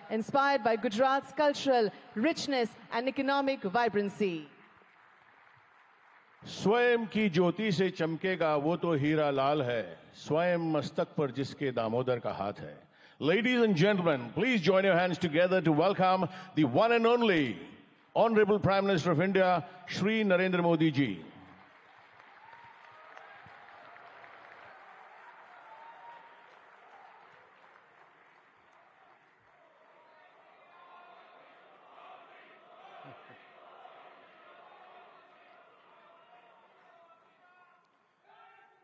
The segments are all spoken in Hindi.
inspired by Gujarat's cultural richness and economic vibrancy. स्वयं की ज्योति से चमकेगा वो तो हीरा लाल है, स्वयं मस्तक पर जिसके दामोदर का हाथ है. Ladies and gentlemen, please join your hands together to welcome the one and only Honorable Prime Minister of India, Shri Narendra Modi ji.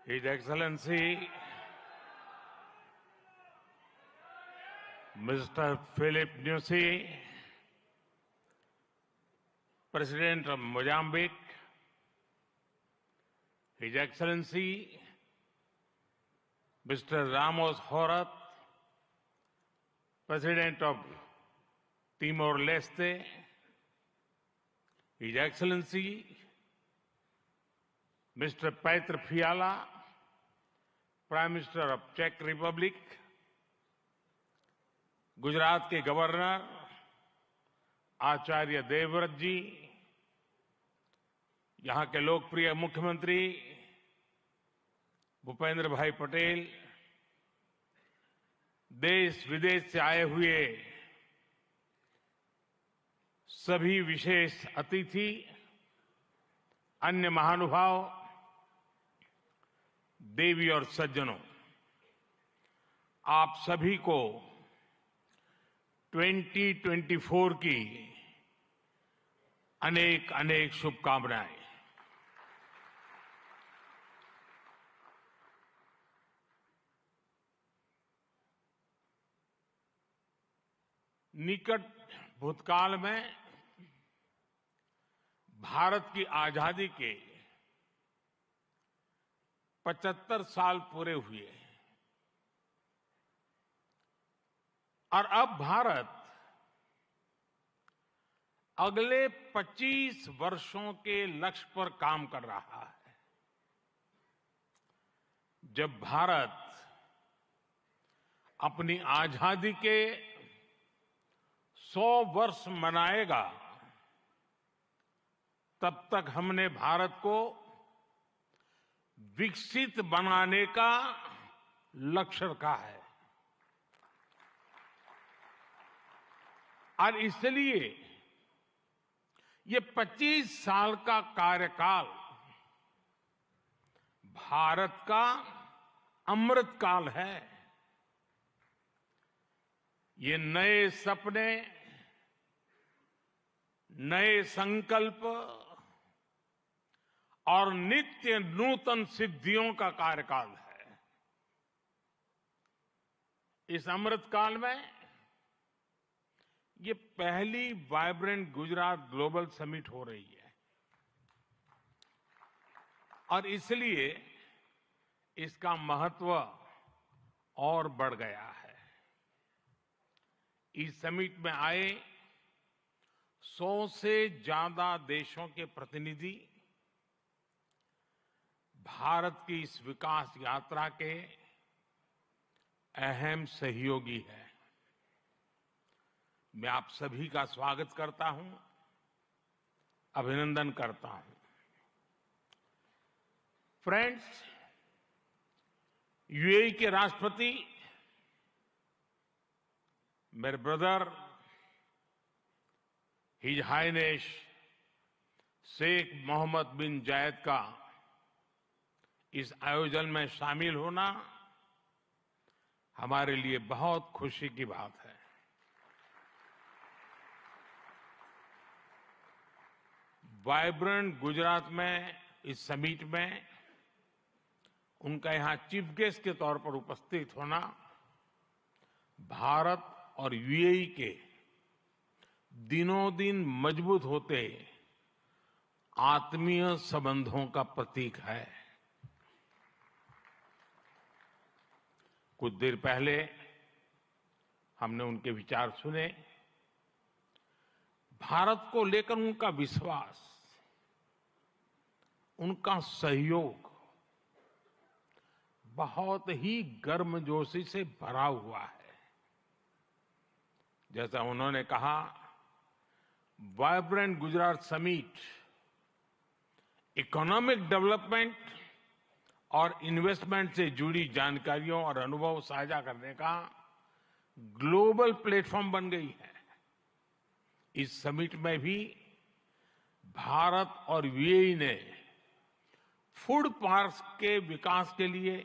His Excellency Mr. Philip Nyusi, President of Mozambique, His Excellency Mr. Ramos Horat, President of Timor-Leste, His Excellency Mr. Petr Fiala, Prime Minister of Czech Republic, Gujarat के गवर्नर आचार्य देवव्रत जी, यहां के लोकप्रिय मुख्यमंत्री भूपेंद्र भाई पटेल, देश विदेश से आए हुए सभी विशेष अतिथि, अन्य महानुभाव, देवी और सज्जनों, आप सभी को 2024 की अनेक अनेक शुभकामनाएं. निकट भूतकाल में भारत की आजादी के 75 साल पूरे हुए और अब भारत अगले 25 वर्षों के लक्ष्य पर काम कर रहा है. जब भारत अपनी आजादी के 100 वर्ष मनाएगा, तब तक हमने भारत को विकसित बनाने का लक्ष्य रखा है. और इसलिए ये 25 साल का कार्यकाल भारत का अमृतकाल है. ये नए सपने, नए संकल्प और नित्य नूतन सिद्धियों का कार्यकाल है. इस अमृतकाल में ये पहली वाइब्रेंट गुजरात ग्लोबल समिट हो रही है और इसलिए इसका महत्व और बढ़ गया है. इस समिट में आए 100 से ज्यादा देशों के प्रतिनिधि भारत की इस विकास यात्रा के अहम सहयोगी हैं. मैं आप सभी का स्वागत करता हूं, अभिनंदन करता हूं. फ्रेंड्स, यूएई के राष्ट्रपति मेरे brother his highness Sheikh Mohammed bin Zayed का इस आयोजन में शामिल होना हमारे लिए बहुत खुशी की बात है. वाइब्रेंट गुजरात में इस समिट में उनका यहां चीफ गेस्ट के तौर पर उपस्थित होना भारत और यूएई के दिनों दिन मजबूत होते आत्मीय संबंधों का प्रतीक है. कुछ देर पहले हमने उनके विचार सुने. भारत को लेकर उनका विश्वास, उनका सहयोग बहुत ही गर्मजोशी से भरा हुआ है. जैसा उन्होंने कहा, vibrant Gujarat summit economic development और इन्वेस्टमेंट से जुड़ी जानकारियों और अनुभव साझा करने का ग्लोबल प्लेटफॉर्म बन गई है। इस समिट में भी भारत और यूएई ने फूड पार्क्स के विकास के लिए,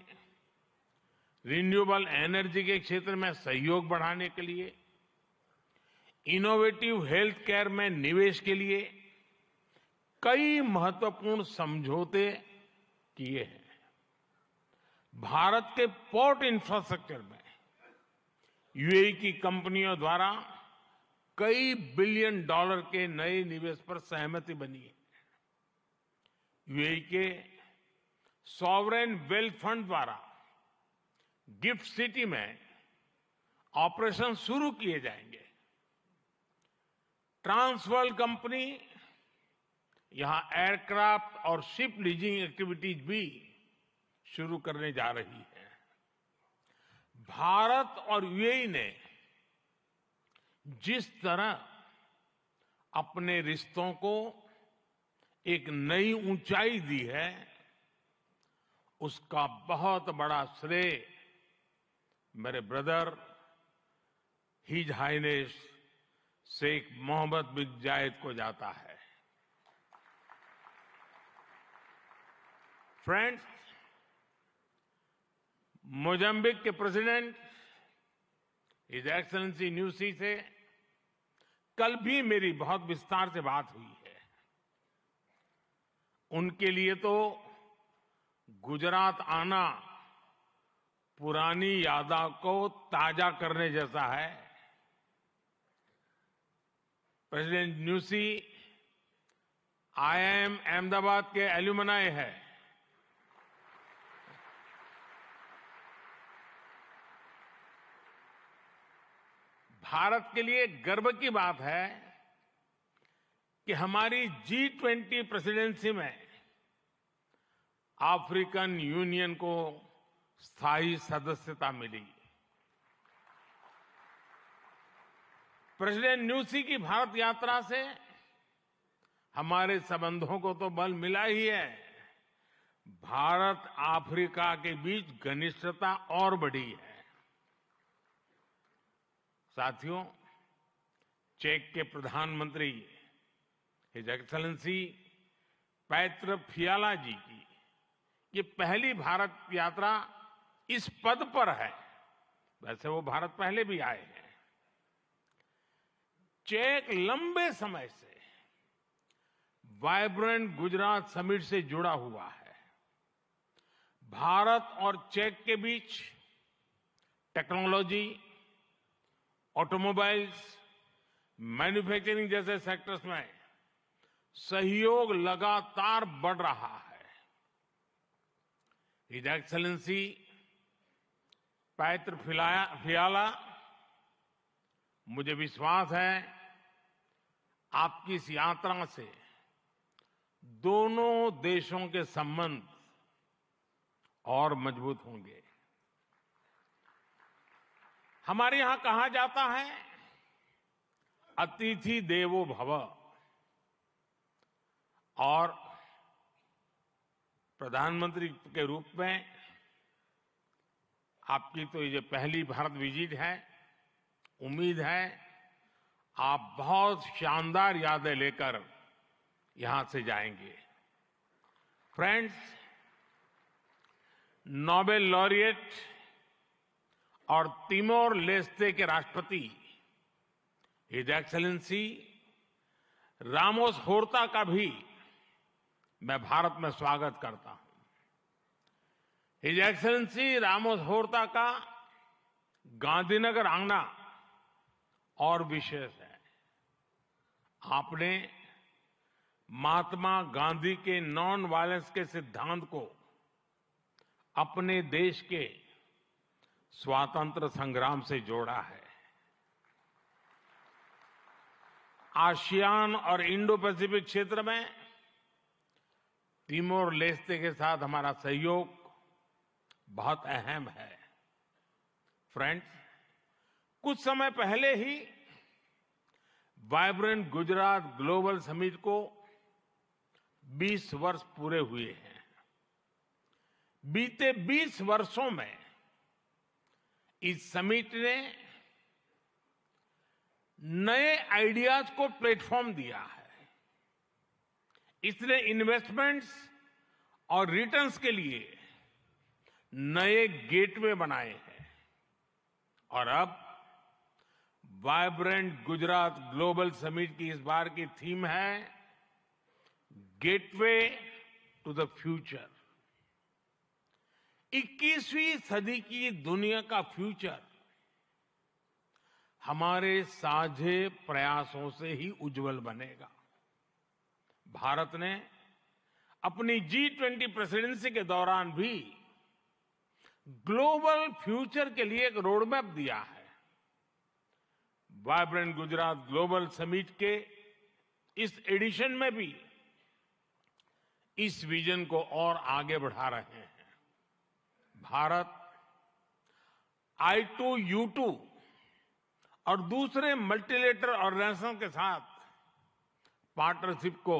रिन्यूएबल एनर्जी के क्षेत्र में सहयोग बढ़ाने के लिए, इनोवेटिव हेल्थ केयर में निवेश के लिए कई महत्वपूर्ण समझौते किए हैं। भारत के पोर्ट इंफ्रास्ट्रक्चर में यूएई की कंपनियों द्वारा कई बिलियन डॉलर के नए निवेश पर सहमति बनी है। यूएई के सॉवरेन वेल्थ फंड द्वारा गिफ्ट सिटी में ऑपरेशन शुरू किए जाएंगे। ट्रांसवर्ल्ड कंपनी यहां एयरक्राफ्ट और शिप लीजिंग एक्टिविटीज भी शुरू करने जा रही है। भारत और यूएई ने जिस तरह अपने रिश्तों को एक नई ऊंचाई दी है, उसका बहुत बड़ा श्रेय मेरे brother his highness Sheikh Mohammed bin Zayed को जाता है। फ्रेंड्स, मोजाम्बिक के प्रेसिडेंट हिज एक्सेलेंसी न्यूसी से कल भी मेरी बहुत विस्तार से बात हुई है। उनके लिए तो गुजरात आना पुरानी यादों को ताजा करने जैसा है। प्रेसिडेंट न्यूसी आईआईएम अहमदाबाद के एल्यूमनाई है। भारत के लिए गर्व की बात है कि हमारी G20 प्रेसिडेंसी में अफ्रीकन यूनियन को स्थायी सदस्यता मिली। प्रेसिडेंट न्यूसी की भारत यात्रा से हमारे संबंधों को तो बल मिला ही है, भारत अफ्रीका के बीच घनिष्ठता और बढ़ी है। साथियों, चेक के प्रधानमंत्री हिज एक्सेलेंसी पैत्र फियाला जी की ये पहली भारत यात्रा इस पद पर है। वैसे वो भारत पहले भी आए हैं। चेक लंबे समय से वाइब्रेंट गुजरात समिट से जुड़ा हुआ है। भारत और चेक के बीच टेक्नोलॉजी, ऑटोमोबाइल्स, मैन्युफैक्चरिंग जैसे सेक्टर्स में सहयोग लगातार बढ़ रहा है। हिज एक्सेलेंसी पैत्र फियाला, मुझे विश्वास है आपकी इस यात्रा से दोनों देशों के संबंध और मजबूत होंगे। हमारे यहां कहा जाता है, अतिथि देवो भव, और प्रधानमंत्री के रूप में आपकी तो ये पहली भारत विजिट है। उम्मीद है आप बहुत शानदार यादें लेकर यहां से जाएंगे। फ्रेंड्स, नोबेल लॉरिएट और तिमोर लेस्ते के राष्ट्रपति हिज एक्सेलेंसी रामोस होर्ता का भी मैं भारत में स्वागत करता हूं। हिज एक्सेलेंसी रामोस होर्ता का गांधीनगर आना और विशेष है। आपने महात्मा गांधी के नॉन वायलेंस के सिद्धांत को अपने देश के स्वातंत्र संग्राम से जोड़ा है। आसियान और इंडो पैसिफिक क्षेत्र में तिमोर लेस्ते के साथ हमारा सहयोग बहुत अहम है। फ्रेंड्स, कुछ समय पहले ही वाइब्रेंट गुजरात ग्लोबल समिट को 20 वर्ष पूरे हुए हैं। बीते 20 वर्षों में इस समिट ने नए आइडियाज को प्लेटफॉर्म दिया है। इसने इन्वेस्टमेंट्स और रिटर्न्स के लिए नए गेटवे बनाए हैं। और अब वाइब्रेंट गुजरात ग्लोबल समिट की इस बार की थीम है गेटवे टू द फ्यूचर। 21वीं सदी की दुनिया का फ्यूचर हमारे साझे प्रयासों से ही उज्जवल बनेगा। भारत ने अपनी G20 प्रेसिडेंसी के दौरान भी ग्लोबल फ्यूचर के लिए एक रोडमैप दिया है। वाइब्रेंट गुजरात ग्लोबल समिट के इस एडिशन में भी इस विजन को और आगे बढ़ा रहे हैं। भारत I2U2 और दूसरे मल्टीलेटरल ऑर्गेनाइजेशन के साथ पार्टनरशिप को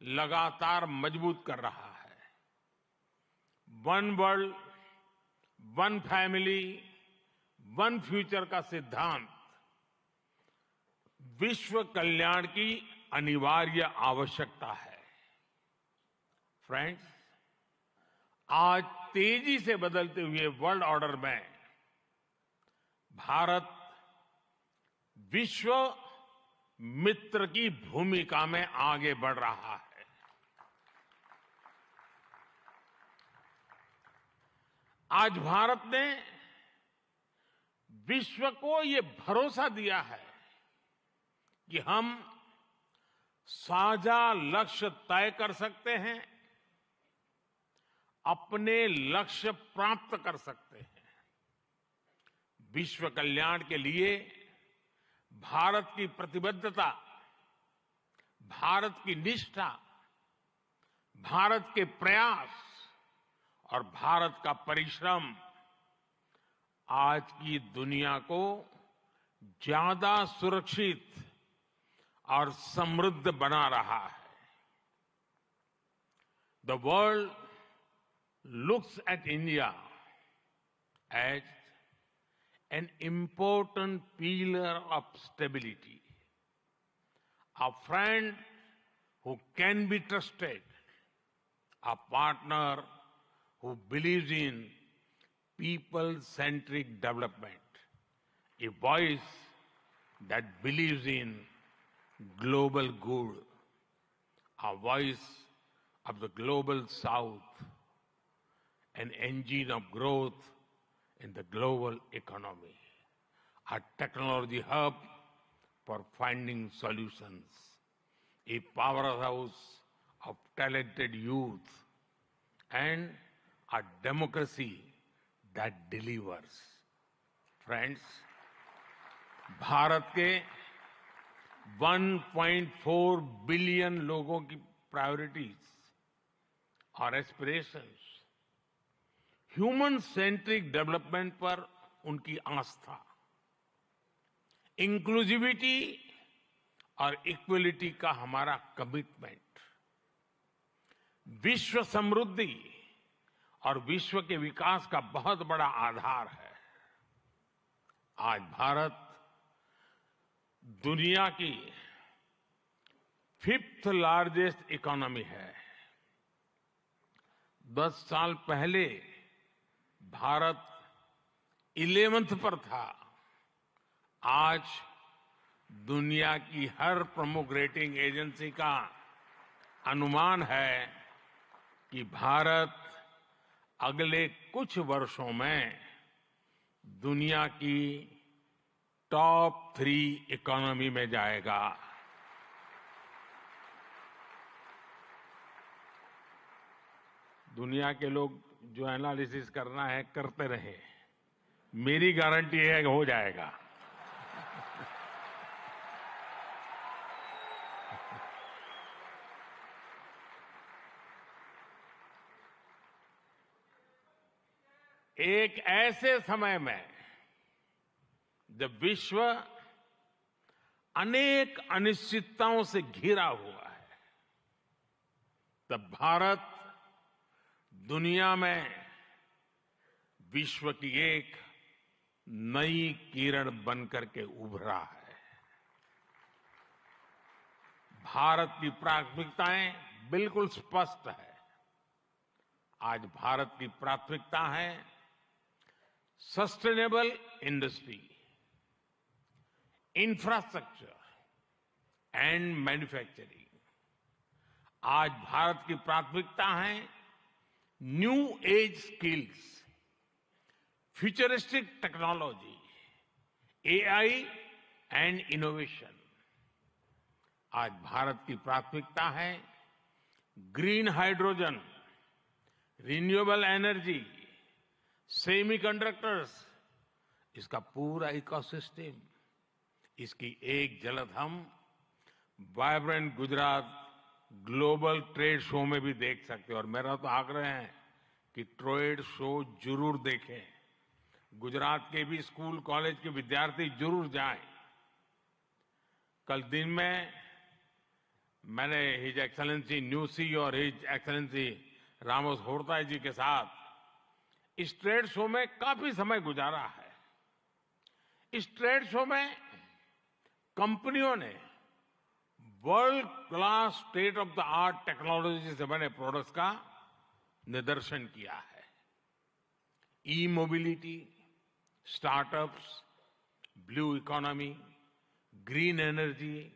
लगातार मजबूत कर रहा है। One world, one family, one future का सिद्धांत विश्व कल्याण की अनिवार्य आवश्यकता है। फ्रेंड्स, आज तेजी से बदलते हुए वर्ल्ड ऑर्डर में भारत विश्व मित्र की भूमिका में आगे बढ़ रहा है। आज भारत ने विश्व को ये भरोसा दिया है कि हम साझा लक्ष्य तय कर सकते हैं, अपने लक्ष्य प्राप्त कर सकते हैं। विश्व कल्याण के लिए भारत की प्रतिबद्धता, भारत की निष्ठा, भारत के प्रयास और भारत का परिश्रम आज की दुनिया को ज्यादा सुरक्षित और समृद्ध बना रहा है। The world looks at India as an important pillar of stability, a friend who can be trusted, a partner who believes in people-centric development, a voice that believes in global good, a voice of the global south, an engine of growth in the global economy, a technology hub for finding solutions, a powerhouse of talented youth, and a democracy that delivers. Friends, Bharat के 1.4 बिलियन लोगों की प्रायोरिटीज और एस्पिरेशंस, ह्यूमन सेंट्रिक डेवलपमेंट पर उनकी आस्था, इंक्लूसिविटी और इक्वलिटी का हमारा कमिटमेंट, विश्व समृद्धि और विश्व के विकास का बहुत बड़ा आधार है। आज भारत दुनिया की 5th लार्जेस्ट इकोनॉमी है। 10 साल पहले भारत 11th पर था। आज दुनिया की हर प्रमुख रेटिंग एजेंसी का अनुमान है कि भारत अगले कुछ वर्षों में दुनिया की टॉप 3 इकोनॉमी में जाएगा। दुनिया के लोग जो एनालिसिस करना है करते रहे, मेरी गारंटी है कि हो जाएगा। एक ऐसे समय में जब विश्व अनेक अनिश्चितताओं से घिरा हुआ है, तब भारत दुनिया में विश्व की एक नई किरण बनकर के उभरा है। भारत की प्राथमिकताएं बिल्कुल स्पष्ट है। आज भारत की प्राथमिकता है sustainable industry, infrastructure and manufacturing. आज भारत की प्राथमिकता है new age skills, futuristic technology, AI and innovation. आज भारत की प्राथमिकता है green hydrogen, renewable energy, semiconductors, इसका पूरा इकोसिस्टम। इसकी एक झलक हम vibrant Gujarat global trade show में भी देख सकते हैं। और मेरा तो आग्रह है कि ट्रेड शो जरूर देखें। गुजरात के भी स्कूल कॉलेज के विद्यार्थी जरूर जाएं। कल दिन में मैंने हिज एक्सेलेंसी न्यूसी और हिज एक्सेलेंसी रामोस होर्ताई जी के साथ इस ट्रेड शो में काफी समय गुजारा है। इस ट्रेड शो में कंपनियों ने world class state of the art technology से बने प्रोडक्ट्स का निदर्शन किया है। E mobility, startups, blue economy, green energy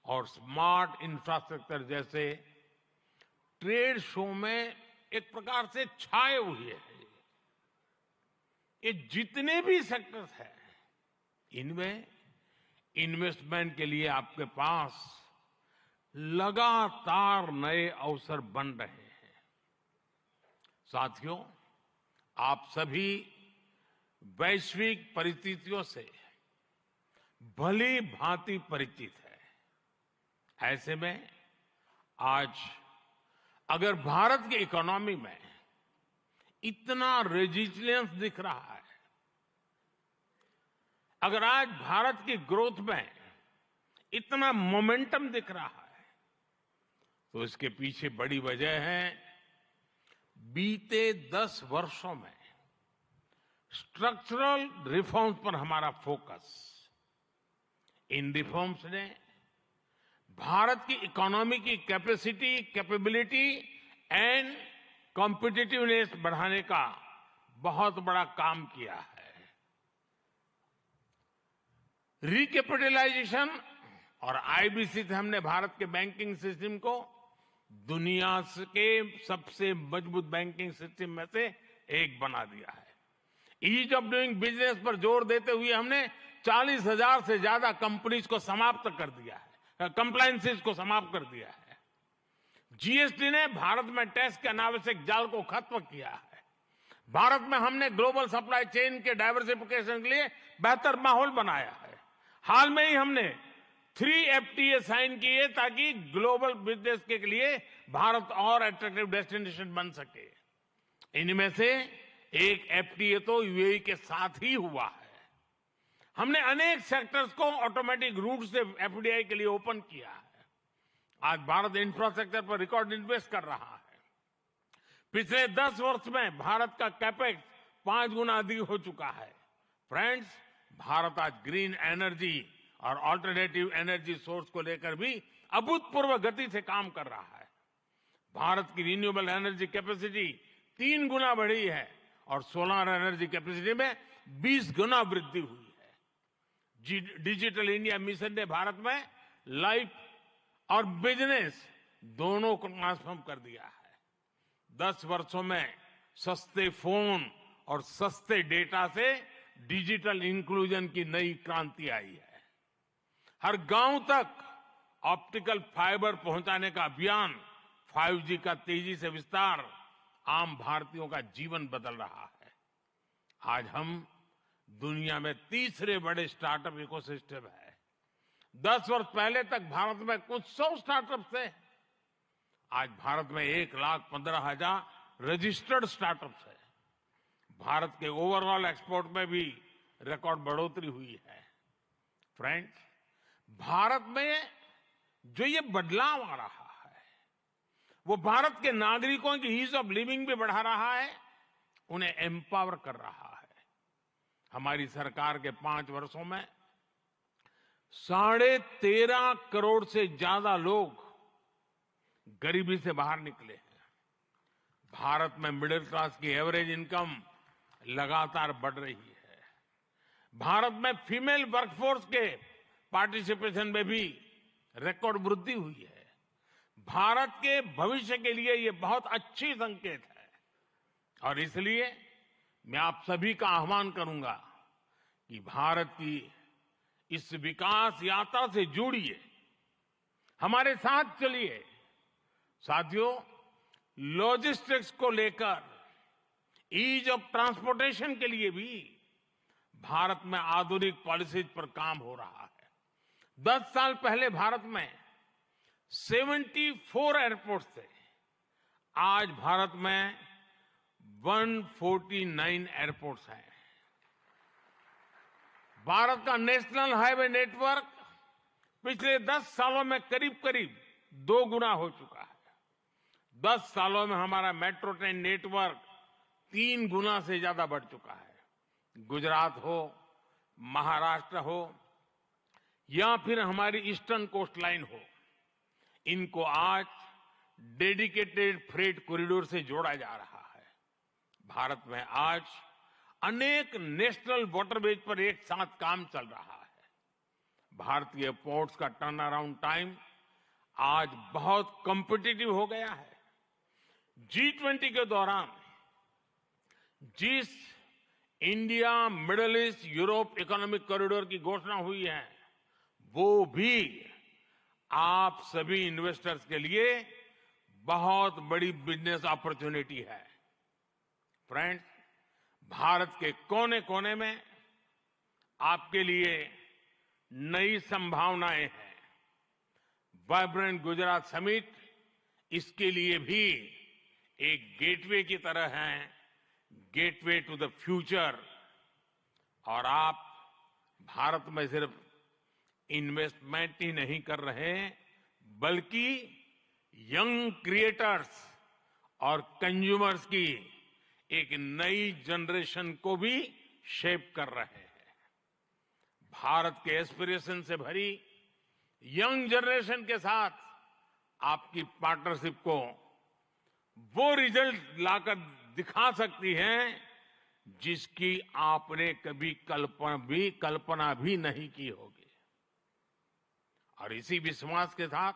और स्मार्ट इंफ्रास्ट्रक्चर जैसे ट्रेड शो में एक प्रकार से छाए हुए हैं। ये जितने भी सेक्टर्स हैं, इनमें इन्वेस्टमेंट के लिए आपके पास लगातार नए अवसर बन रहे हैं। साथियों, आप सभी वैश्विक परिस्थितियों से भली भांति परिचित है। ऐसे में आज अगर भारत की इकोनॉमी में इतना रेजिलियंस दिख रहा है, अगर आज भारत की ग्रोथ में इतना मोमेंटम दिख रहा है, तो इसके पीछे बड़ी वजह है बीते 10 वर्षों में स्ट्रक्चरल रिफॉर्म्स पर हमारा फोकस। इन रिफॉर्म्स ने भारत की इकोनॉमी की कैपेसिटी, कैपेबिलिटी एंड कॉम्पिटिटिवनेस बढ़ाने का बहुत बड़ा काम किया है। रिकैपिटलाइजेशन और आईबीसी से हमने भारत के बैंकिंग सिस्टम को दुनिया के सबसे मजबूत बैंकिंग सिस्टम में से एक बना दिया है। ईज ऑफ डूइंग बिजनेस पर जोर देते हुए हमने 40,000 से ज्यादा कंपनीज को समाप्त कर दिया है, कंप्लायंसेस को समाप्त कर दिया है। जीएसटी ने भारत में टैक्स के अनावश्यक जाल को खत्म किया है। भारत में हमने ग्लोबल सप्लाई चेन के डाइवर्सिफिकेशन के लिए बेहतर माहौल बनाया है। हाल में ही हमने 3 FTA साइन किए ताकि ग्लोबल बिजनेस के लिए भारत और अट्रैक्टिव डेस्टिनेशन बन सके। इनमें से एक FTA तो यूएई के साथ ही हुआ है। हमने अनेक सेक्टर्स को ऑटोमेटिक रूट से FDI के लिए ओपन किया है। आज भारत इंफ्रास्ट्रक्चर पर रिकॉर्ड इन्वेस्ट कर रहा है। पिछले 10 वर्ष में भारत का कैपेक्स 5 गुना अधिक हो चुका है। फ्रेंड्स, भारत आज ग्रीन एनर्जी और ऑल्टरनेटिव एनर्जी सोर्स को लेकर भी अभूतपूर्व गति से काम कर रहा है। भारत की रिन्यूएबल एनर्जी कैपेसिटी 3 गुना बढ़ी है और सोलर एनर्जी कैपेसिटी में 20 गुना वृद्धि हुई है। डिजिटल इंडिया मिशन ने भारत में लाइफ और बिजनेस दोनों को ट्रांसफॉर्म कर दिया है। 10 वर्षों में सस्ते फोन और सस्ते डेटा से डिजिटल इंक्लूजन की नई क्रांति आई है। हर गांव तक ऑप्टिकल फाइबर पहुंचाने का अभियान, 5G का तेजी से विस्तार आम भारतीयों का जीवन बदल रहा है। आज हम दुनिया में तीसरे बड़े स्टार्टअप इकोसिस्टम है। 10 वर्ष पहले तक भारत में कुछ 100 स्टार्टअप थे। आज भारत में 1,15,000 रजिस्टर्ड स्टार्टअप्स है। भारत के ओवरऑल एक्सपोर्ट में भी रिकॉर्ड बढ़ोतरी हुई है। फ्रेंड्स, भारत में जो ये बदलाव आ रहा है, वो भारत के नागरिकों की ईज ऑफ लिविंग भी बढ़ा रहा है, उन्हें एम्पावर कर रहा है। हमारी सरकार के 5 वर्षों में 13.5 करोड़ से ज्यादा लोग गरीबी से बाहर निकले हैं। भारत में मिडिल क्लास की एवरेज इनकम लगातार बढ़ रही है। भारत में फीमेल वर्कफोर्स के पार्टिसिपेशन में भी रिकॉर्ड वृद्धि हुई है। भारत के भविष्य के लिए ये बहुत अच्छी संकेत है और इसलिए मैं आप सभी का आह्वान करूंगा कि भारत की इस विकास यात्रा से जुड़िए, हमारे साथ चलिए। साथियों, लॉजिस्टिक्स को लेकर ईज ऑफ ट्रांसपोर्टेशन के लिए भी भारत में आधुनिक पॉलिसीज पर काम हो रहा है। 10 साल पहले भारत में 74 एयरपोर्ट थे, आज भारत में 149 एयरपोर्ट्स हैं। भारत का नेशनल हाईवे नेटवर्क पिछले 10 सालों में करीब करीब 2 गुना हो चुका है। 10 सालों में हमारा मेट्रो ट्रेन नेटवर्क 3 गुना से ज्यादा बढ़ चुका है। गुजरात हो, महाराष्ट्र हो या फिर हमारी ईस्टर्न कोस्ट लाइन हो, इनको आज डेडिकेटेड फ्रेट कॉरिडोर से जोड़ा जा रहा है। भारत में आज अनेक नेशनल वाटरवेज पर एक साथ काम चल रहा है। भारतीय पोर्ट्स का टर्न अराउंड टाइम आज बहुत कॉम्पिटिटिव हो गया है। G20 के दौरान जिस India middle east Europe economic corridor की घोषणा हुई है, वो भी आप सभी इन्वेस्टर्स के लिए बहुत बड़ी बिजनेस अपॉर्चुनिटी है। फ्रेंड्स, भारत के कोने कोने में आपके लिए नई संभावनाएं हैं। वाइब्रेंट गुजरात समिट इसके लिए भी एक गेटवे की तरह है, गेटवे टू द फ्यूचर। और आप भारत में सिर्फ इन्वेस्टमेंट ही नहीं कर रहे, बल्कि यंग क्रिएटर्स और कंज्यूमर्स की एक नई जनरेशन को भी शेप कर रहे हैं। भारत के एस्पिरेशन से भरी यंग जनरेशन के साथ आपकी पार्टनरशिप को वो रिजल्ट लाकर दिखा सकती है जिसकी आपने कभी कल्पना भी नहीं की होगी। और इसी विश्वास के साथ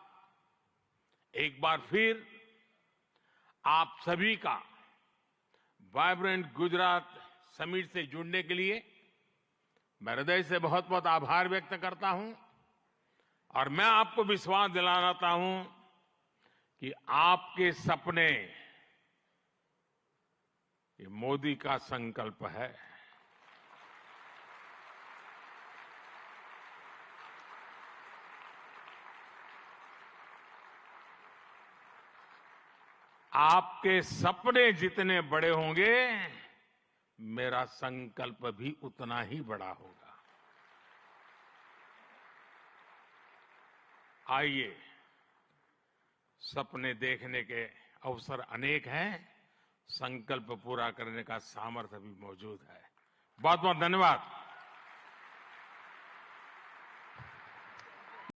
एक बार फिर आप सभी का वाइब्रेंट गुजरात समिट से जुड़ने के लिए मैं हृदय से बहुत बहुत आभार व्यक्त करता हूं और मैं आपको विश्वास दिलाता हूं कि आपके सपने ये मोदी का संकल्प है। आपके सपने जितने बड़े होंगे, मेरा संकल्प भी उतना ही बड़ा होगा। आइए, सपने देखने के अवसर अनेक हैं, संकल्प पूरा करने का सामर्थ्य भी मौजूद है। बहुत बहुत धन्यवाद।